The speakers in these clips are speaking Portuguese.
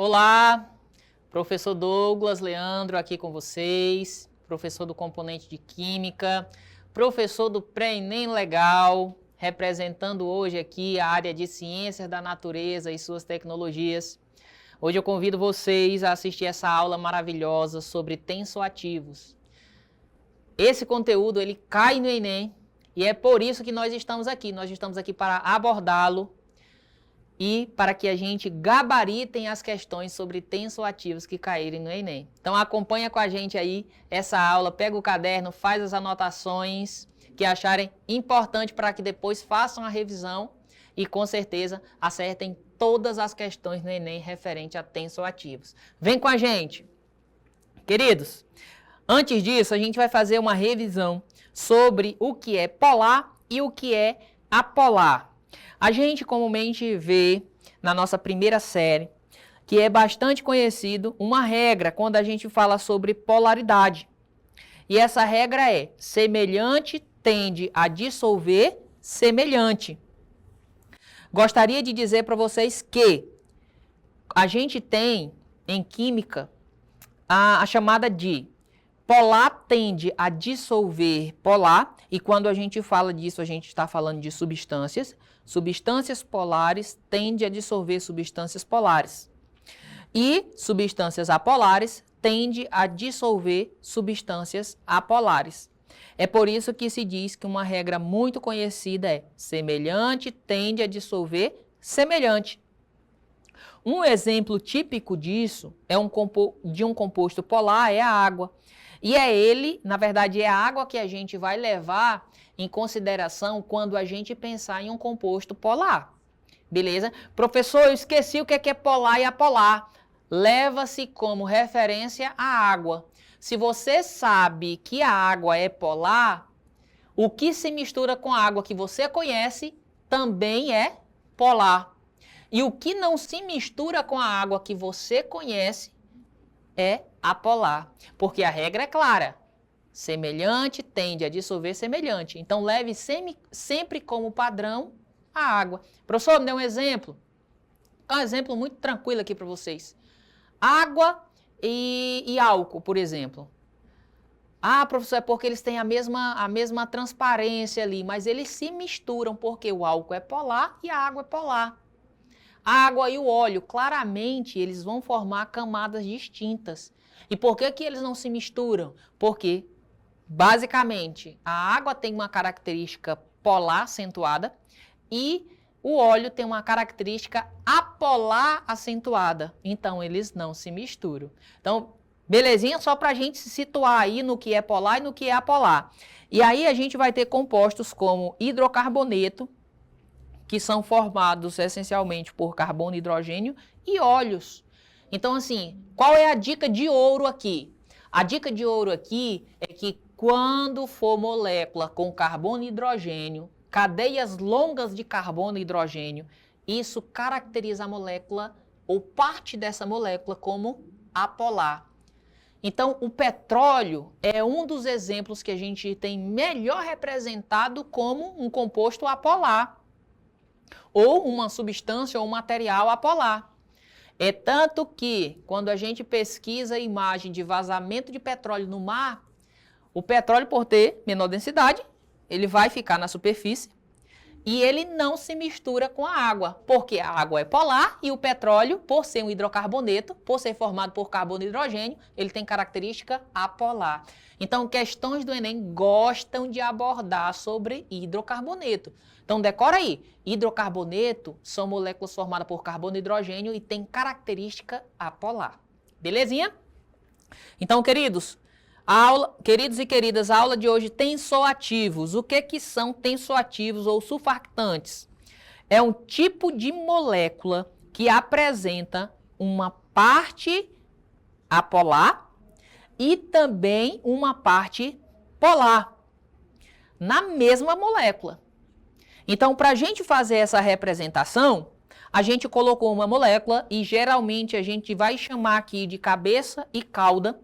Olá, professor Douglas Leandro aqui com vocês, professor do componente de Química, professor do Pré-ENEM Legal, representando hoje aqui a área de Ciências da Natureza e suas tecnologias. Hoje eu convido vocês a assistir essa aula maravilhosa sobre tensoativos. Esse conteúdo ele cai no Enem e é por isso que nós estamos aqui. Nós estamos aqui para abordá-lo e para que a gente gabaritem as questões sobre tensoativos que caírem no Enem. Então acompanha com a gente aí essa aula, pega o caderno, faz as anotações que acharem importante para que depois façam a revisão e com certeza acertem todas as questões no Enem referente a tensoativos. Vem com a gente! Queridos, antes disso a gente vai fazer uma revisão sobre o que é polar e o que é apolar. A gente comumente vê na nossa primeira série que é bastante conhecido uma regra quando a gente fala sobre polaridade. E essa regra é: semelhante tende a dissolver semelhante. Gostaria de dizer para vocês que a gente tem em química a chamada de polar tende a dissolver polar, e quando a gente fala disso, a gente está falando de substâncias. Substâncias polares tendem a dissolver substâncias polares. E substâncias apolares tendem a dissolver substâncias apolares. É por isso que se diz que uma regra muito conhecida é: semelhante tende a dissolver semelhante. Um exemplo típico disso é de um composto polar é a água. E é ele, na verdade, é a água que a gente vai levar em consideração quando a gente pensar em um composto polar. Beleza? Professor, eu esqueci o que é polar e apolar. Leva-se como referência a água. Se você sabe que a água é polar, o que se mistura com a água que você conhece também é polar. E o que não se mistura com a água que você conhece é apolar. Porque a regra é clara: semelhante tende a dissolver semelhante. Então, leve sempre como padrão a água. Professor, me dê um exemplo. Um exemplo muito tranquilo aqui para vocês. Água e álcool, por exemplo. Ah, professor, é porque eles têm a mesma transparência ali, mas eles se misturam porque o álcool é polar e a água é polar. A água e o óleo, claramente, eles vão formar camadas distintas. E por que eles não se misturam? Porque, basicamente, a água tem uma característica polar acentuada e o óleo tem uma característica apolar acentuada. Então, eles não se misturam. Então, belezinha? Só para a gente se situar aí no que é polar e no que é apolar. E aí a gente vai ter compostos como hidrocarboneto, que são formados essencialmente por carbono e hidrogênio, e óleos. Então, assim, qual é a dica de ouro aqui? A dica de ouro aqui é que quando for molécula com carbono e hidrogênio, cadeias longas de carbono e hidrogênio, isso caracteriza a molécula ou parte dessa molécula como apolar. Então, o petróleo é um dos exemplos que a gente tem melhor representado como um composto apolar, ou uma substância ou um material apolar. É tanto que, quando a gente pesquisa a imagem de vazamento de petróleo no mar, o petróleo, por ter menor densidade, ele vai ficar na superfície e ele não se mistura com a água, porque a água é polar e o petróleo, por ser um hidrocarboneto, por ser formado por carbono e hidrogênio, ele tem característica apolar. Então, questões do Enem gostam de abordar sobre hidrocarboneto. Então, decora aí, hidrocarboneto são moléculas formadas por carbono e hidrogênio e tem característica apolar. Belezinha? Então, queridos e queridas, a aula de hoje tensoativos. O que são tensoativos ou surfactantes? É um tipo de molécula que apresenta uma parte apolar e também uma parte polar na mesma molécula. Então, para a gente fazer essa representação, a gente colocou uma molécula e geralmente a gente vai chamar aqui de cabeça e cauda,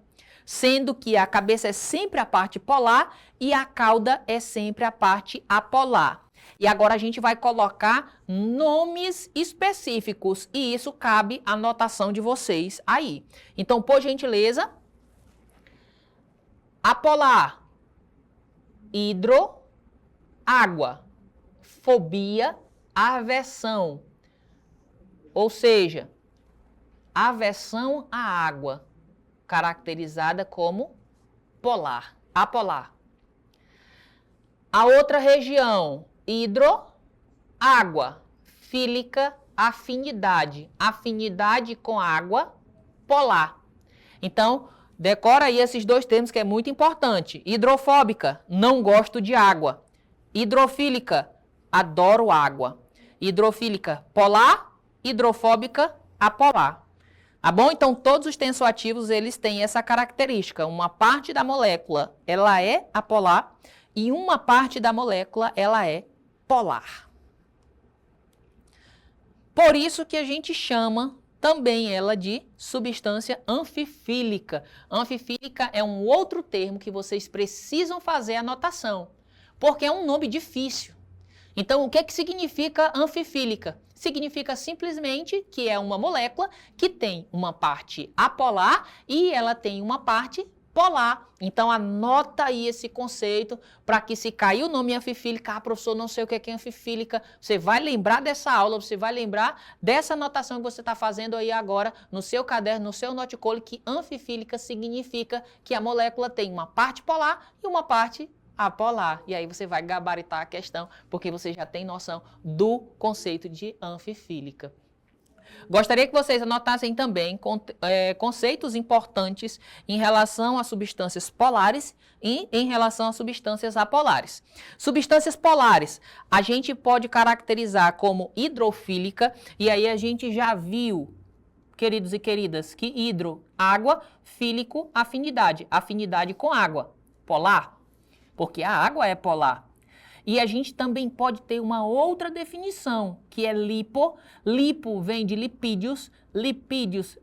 sendo que a cabeça é sempre a parte polar e a cauda é sempre a parte apolar. E agora a gente vai colocar nomes específicos e isso cabe à anotação de vocês aí. Então, por gentileza, apolar, hidro, água, fobia, aversão. Ou seja, aversão à água, caracterizada como polar, apolar. A outra região, hidro, água, fílica, afinidade. Afinidade com água, polar. Então, decora aí esses dois termos que é muito importante. Hidrofóbica, não gosto de água. Hidrofílica, adoro água. Hidrofílica, polar. Hidrofóbica, apolar. Tá bom? Então, todos os tensoativos, eles têm essa característica. Uma parte da molécula, ela é apolar e uma parte da molécula, ela é polar. Por isso que a gente chama também ela de substância anfifílica. Anfifílica é um outro termo que vocês precisam fazer anotação, porque é um nome difícil. Então, o que que significa anfifílica? Significa simplesmente que é uma molécula que tem uma parte apolar e ela tem uma parte polar. Então, anota aí esse conceito para que se cair o nome anfifílica, professor, não sei o que é anfifílica, você vai lembrar dessa aula, você vai lembrar dessa anotação que você está fazendo aí agora no seu caderno, no seu noticole, que anfifílica significa que a molécula tem uma parte polar e uma parte apolar. E aí você vai gabaritar a questão, porque você já tem noção do conceito de anfifílica. Gostaria que vocês anotassem também conceitos importantes em relação a substâncias polares e em relação a substâncias apolares. Substâncias polares, a gente pode caracterizar como hidrofílica, e aí a gente já viu, queridos e queridas, que hidro, água, fílico, afinidade. Afinidade com água, polar, porque a água é polar. E a gente também pode ter uma outra definição, que é lipo. Lipo vem de lipídios. Lipídios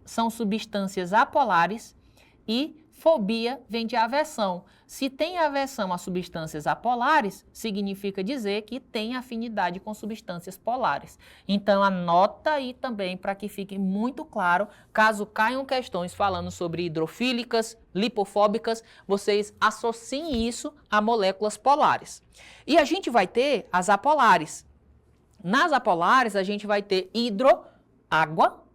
são substâncias apolares. E fobia vem de aversão. Se tem aversão a substâncias apolares, significa dizer que tem afinidade com substâncias polares. Então, anota aí também para que fique muito claro, caso caiam questões falando sobre hidrofílicas, lipofóbicas, vocês associem isso a moléculas polares. E a gente vai ter as apolares. Nas apolares, a gente vai ter hidro, água,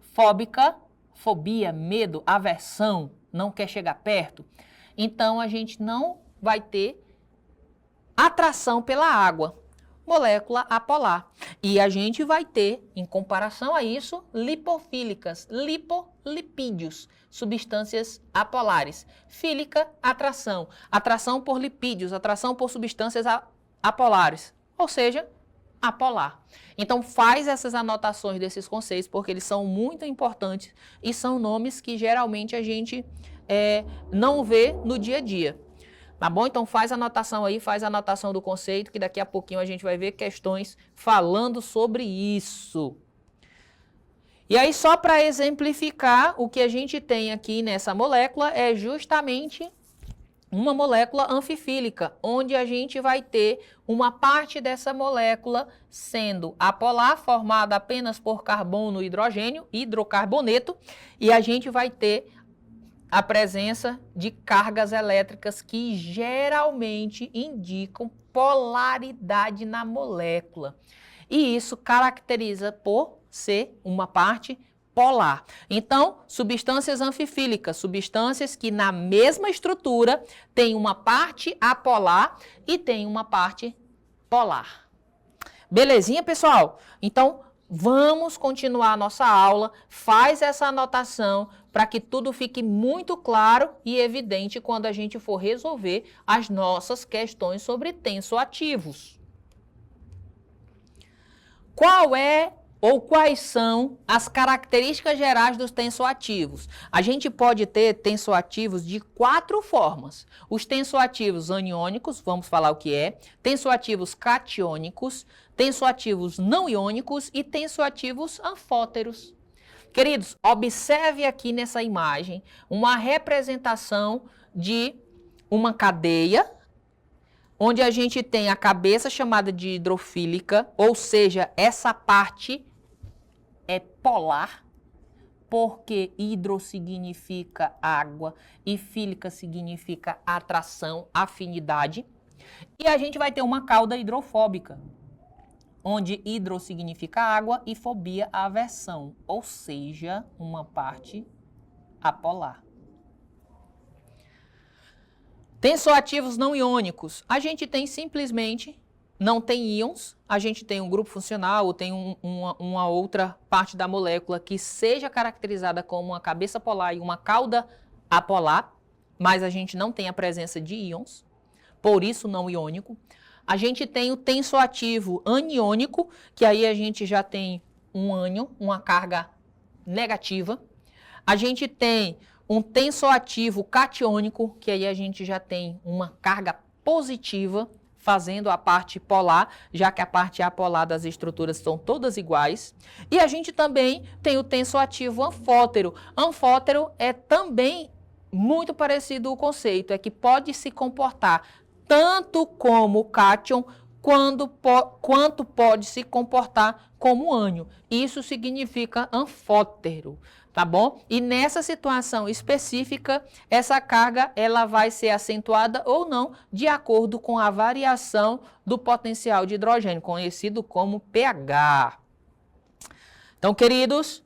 fóbica, fobia, medo, aversão, não quer chegar perto. Então, a gente não vai ter atração pela água, molécula apolar. E a gente vai ter, em comparação a isso, lipofílicas, lipídios, substâncias apolares. Fílica, atração. Atração por lipídios, atração por substâncias apolares, ou seja, apolar. Então, faz essas anotações desses conceitos, porque eles são muito importantes e são nomes que geralmente a gente não vê no dia a dia. Tá bom? Então, faz a anotação aí, faz a anotação do conceito, que daqui a pouquinho a gente vai ver questões falando sobre isso. E aí, só para exemplificar, o que a gente tem aqui nessa molécula é justamente uma molécula anfifílica, onde a gente vai ter uma parte dessa molécula sendo apolar, formada apenas por carbono e hidrogênio, hidrocarboneto, e a gente vai ter a presença de cargas elétricas que geralmente indicam polaridade na molécula. E isso caracteriza por ser uma parte polar. Então, substâncias anfifílicas, substâncias que na mesma estrutura tem uma parte apolar e tem uma parte polar. Belezinha, pessoal? Então, vamos continuar a nossa aula, faz essa anotação para que tudo fique muito claro e evidente quando a gente for resolver as nossas questões sobre tensoativos. Qual é ou quais são as características gerais dos tensoativos? A gente pode ter tensoativos de 4 formas. Os tensoativos aniônicos, vamos falar o que é, tensoativos catiônicos, tensoativos não iônicos e tensoativos anfóteros. Queridos, observe aqui nessa imagem uma representação de uma cadeia onde a gente tem a cabeça chamada de hidrofílica, ou seja, essa parte é polar, porque hidro significa água e fílica significa atração, afinidade. E a gente vai ter uma cauda hidrofóbica, onde hidro significa água e fobia aversão, ou seja, uma parte apolar. Tensoativos não iônicos. A gente tem simplesmente, não tem íons, a gente tem um grupo funcional ou tem uma outra parte da molécula que seja caracterizada como uma cabeça polar e uma cauda apolar, mas a gente não tem a presença de íons, por isso não iônico. A gente tem o tensoativo aniônico, que aí a gente já tem um ânion, uma carga negativa. A gente tem um tensoativo catiônico, que aí a gente já tem uma carga positiva, fazendo a parte polar, já que a parte apolar das estruturas são todas iguais. E a gente também tem o tensoativo anfótero. Anfótero é também muito parecido o conceito, é que pode se comportar tanto como cátion, quanto pode se comportar como ânion. Isso significa anfótero, tá bom? E nessa situação específica, essa carga ela vai ser acentuada ou não de acordo com a variação do potencial de hidrogênio, conhecido como pH. Então, queridos,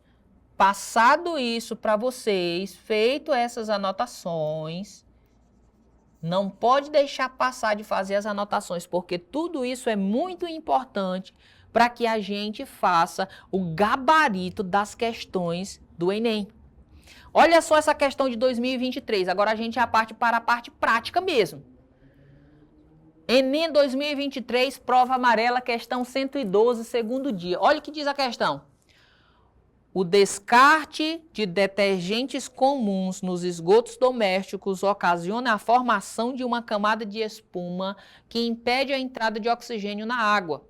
passado isso para vocês, feito essas anotações, não pode deixar passar de fazer as anotações, porque tudo isso é muito importante para que a gente faça o gabarito das questões do Enem. Olha só essa questão de 2023, agora a gente já parte para a parte prática mesmo. Enem 2023, prova amarela, questão 112, segundo dia. Olha o que diz a questão. O descarte de detergentes comuns nos esgotos domésticos ocasiona a formação de uma camada de espuma que impede a entrada de oxigênio na água.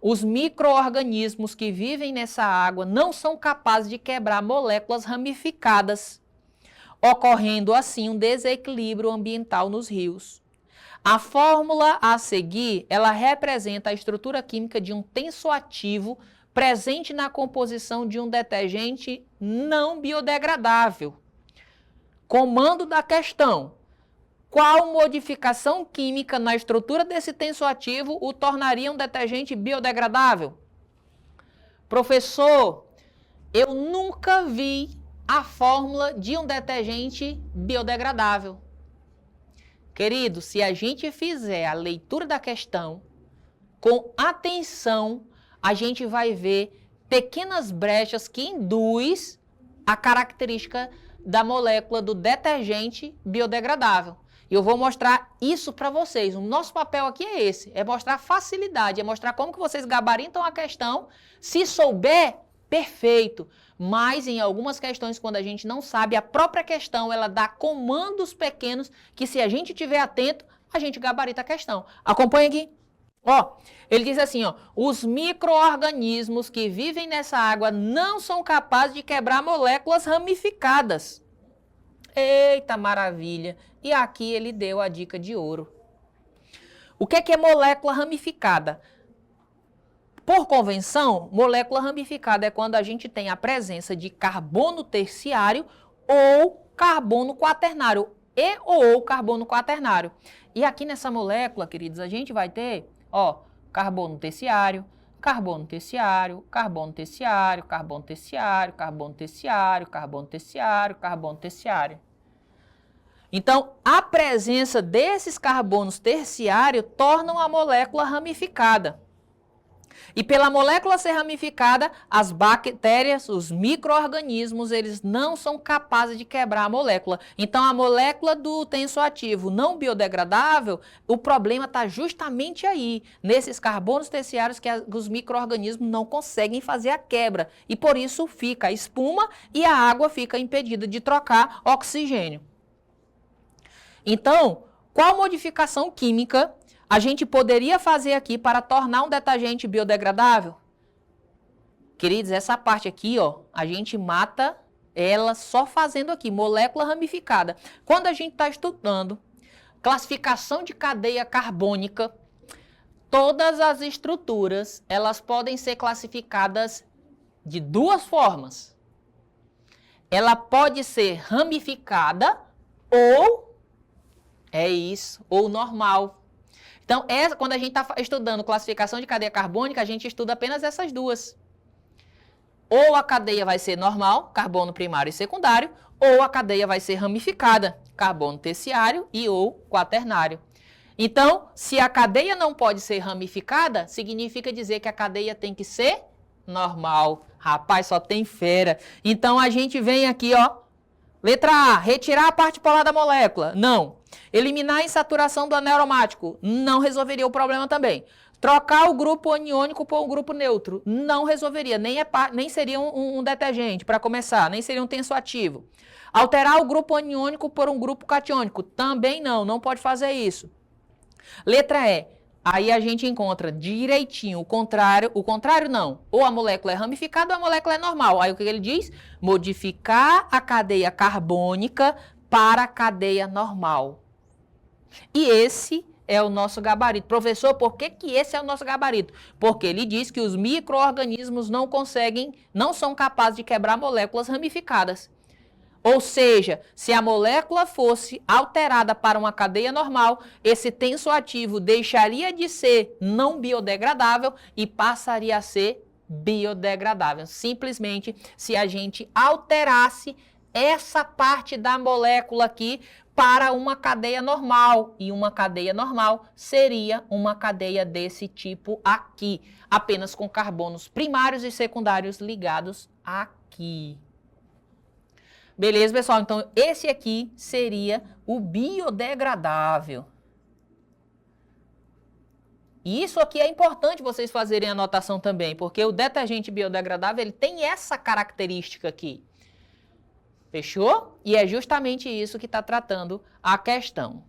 Os micro-organismos que vivem nessa água não são capazes de quebrar moléculas ramificadas, ocorrendo assim um desequilíbrio ambiental nos rios. A fórmula a seguir, ela representa a estrutura química de um tensoativo presente na composição de um detergente não biodegradável. Comando da questão. Qual modificação química na estrutura desse tensoativo o tornaria um detergente biodegradável? Professor, eu nunca vi a fórmula de um detergente biodegradável. Querido, se a gente fizer a leitura da questão com atenção, a gente vai ver pequenas brechas que induz a característica da molécula do detergente biodegradável. E eu vou mostrar isso para vocês. O nosso papel aqui é esse, é mostrar facilidade, é mostrar como que vocês gabaritam a questão. Se souber, perfeito. Mas em algumas questões, quando a gente não sabe, a própria questão, ela dá comandos pequenos que se a gente estiver atento, a gente gabarita a questão. Acompanha aqui. Ó, ele diz assim, ó, os micro-organismos que vivem nessa água não são capazes de quebrar moléculas ramificadas. Eita maravilha! E aqui ele deu a dica de ouro. O que é molécula ramificada? Por convenção, molécula ramificada é quando a gente tem a presença de carbono terciário ou carbono quaternário, ou carbono quaternário. E aqui nessa molécula, queridos, a gente vai ter, ó, carbono terciário, carbono terciário, carbono terciário, carbono terciário, carbono terciário, carbono terciário, carbono terciário. Então, a presença desses carbonos terciários tornam a molécula ramificada. E pela molécula ser ramificada, as bactérias, os micro-organismos, eles não são capazes de quebrar a molécula. Então, a molécula do tensoativo não biodegradável, o problema está justamente aí, nesses carbonos terciários que os micro-organismos não conseguem fazer a quebra. E por isso fica a espuma e a água fica impedida de trocar oxigênio. Então, qual modificação química a gente poderia fazer aqui para tornar um detergente biodegradável? Queridos, essa parte aqui, ó, a gente mata ela só fazendo aqui, molécula ramificada. Quando a gente está estudando classificação de cadeia carbônica, todas as estruturas, elas podem ser classificadas de duas formas. Ela pode ser ramificada ou, ou normal. Então, quando a gente está estudando classificação de cadeia carbônica, a gente estuda apenas essas duas. Ou a cadeia vai ser normal, carbono primário e secundário, ou a cadeia vai ser ramificada, carbono terciário e ou quaternário. Então, se a cadeia não pode ser ramificada, significa dizer que a cadeia tem que ser normal. Rapaz, só tem fera. Então, a gente vem aqui, ó. Letra A, retirar a parte polar da molécula. Não. Eliminar a insaturação do anel aromático. Não resolveria o problema também. Trocar o grupo aniônico por um grupo neutro. Não resolveria. Nem seria um detergente, para começar. Nem seria um tensoativo. Alterar o grupo aniônico por um grupo catiônico. Também não. Não pode fazer isso. Letra E. Aí a gente encontra direitinho o contrário não. Ou a molécula é ramificada ou a molécula é normal. Aí o que ele diz? Modificar a cadeia carbônica para a cadeia normal. E esse é o nosso gabarito. Professor, por que esse é o nosso gabarito? Porque ele diz que os micro-organismos não são capazes de quebrar moléculas ramificadas. Ou seja, se a molécula fosse alterada para uma cadeia normal, esse tensoativo deixaria de ser não biodegradável e passaria a ser biodegradável. Simplesmente se a gente alterasse essa parte da molécula aqui para uma cadeia normal. E uma cadeia normal seria uma cadeia desse tipo aqui, apenas com carbonos primários e secundários ligados aqui. Beleza, pessoal? Então, esse aqui seria o biodegradável. E isso aqui é importante vocês fazerem anotação também, porque o detergente biodegradável ele tem essa característica aqui. Fechou? E é justamente isso que está tratando a questão.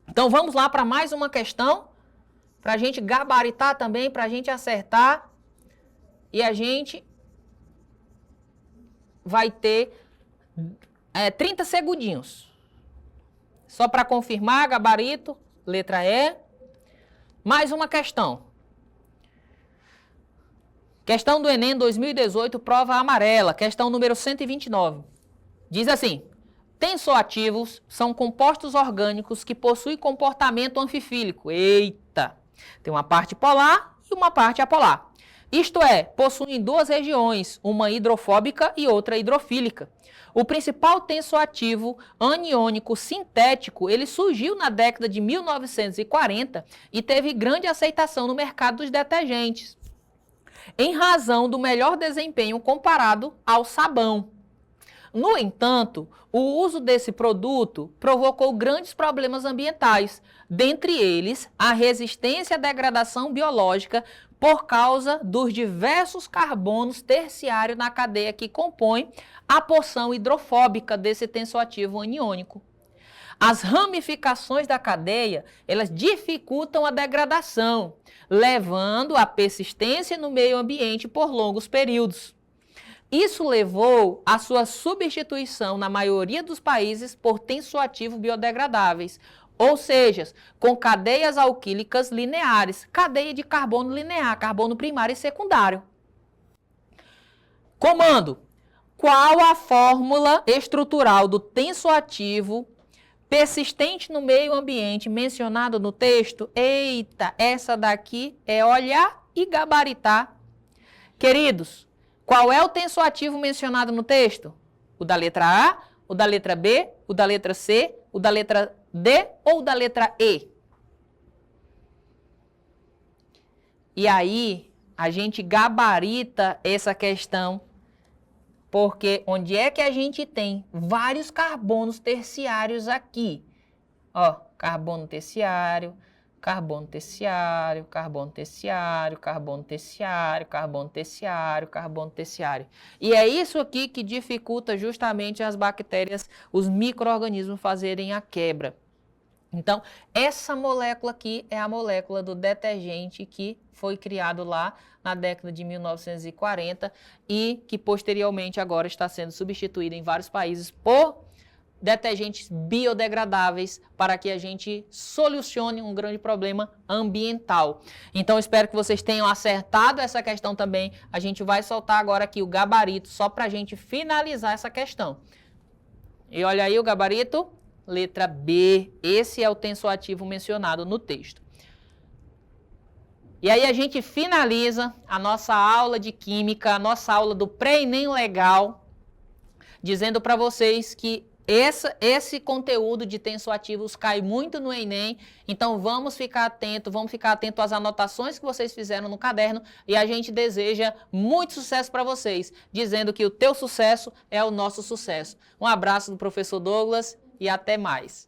Então, vamos lá para mais uma questão, para a gente gabaritar também, para a gente acertar. E a gente vai ter 30 segundinhos. Só para confirmar, gabarito, letra E. Mais uma questão. Questão do Enem 2018, prova amarela, questão número 129. Diz assim: tensoativos são compostos orgânicos que possuem comportamento anfifílico. Eita! Tem uma parte polar e uma parte apolar. Isto é, possuem duas regiões, uma hidrofóbica e outra hidrofílica. O principal tensoativo aniônico sintético, ele surgiu na década de 1940 e teve grande aceitação no mercado dos detergentes, em razão do melhor desempenho comparado ao sabão. No entanto, o uso desse produto provocou grandes problemas ambientais, dentre eles a resistência à degradação biológica por causa dos diversos carbonos terciários na cadeia que compõem a porção hidrofóbica desse tensoativo aniônico. As ramificações da cadeia, elas dificultam a degradação, levando à persistência no meio ambiente por longos períodos. Isso levou à sua substituição na maioria dos países por tensoativos biodegradáveis, ou seja, com cadeias alquílicas lineares, cadeia de carbono linear, carbono primário e secundário. Comando: qual a fórmula estrutural do tensoativo persistente no meio ambiente mencionado no texto? Eita, essa daqui é olhar e gabaritar. Queridos, qual é o tensoativo mencionado no texto? O da letra A, o da letra B, o da letra C, o da letra D ou da letra E? E aí, a gente gabarita essa questão, porque onde é que a gente tem vários carbonos terciários aqui? Ó, carbono terciário, carbono terciário, carbono terciário, carbono terciário, carbono terciário, carbono terciário. E é isso aqui que dificulta justamente as bactérias, os micro-organismos fazerem a quebra. Então, essa molécula aqui é a molécula do detergente que foi criado lá na década de 1940 e que posteriormente agora está sendo substituída em vários países por detergentes biodegradáveis para que a gente solucione um grande problema ambiental. Então, espero que vocês tenham acertado essa questão também. A gente vai soltar agora aqui o gabarito só para a gente finalizar essa questão. E olha aí o gabarito, letra B. Esse é o tensoativo mencionado no texto. E aí a gente finaliza a nossa aula de química, a nossa aula do pré-ENEM legal, dizendo para vocês que esse conteúdo de tensoativos cai muito no Enem, então vamos ficar atento às anotações que vocês fizeram no caderno e a gente deseja muito sucesso para vocês, dizendo que o teu sucesso é o nosso sucesso. Um abraço do professor Douglas e até mais.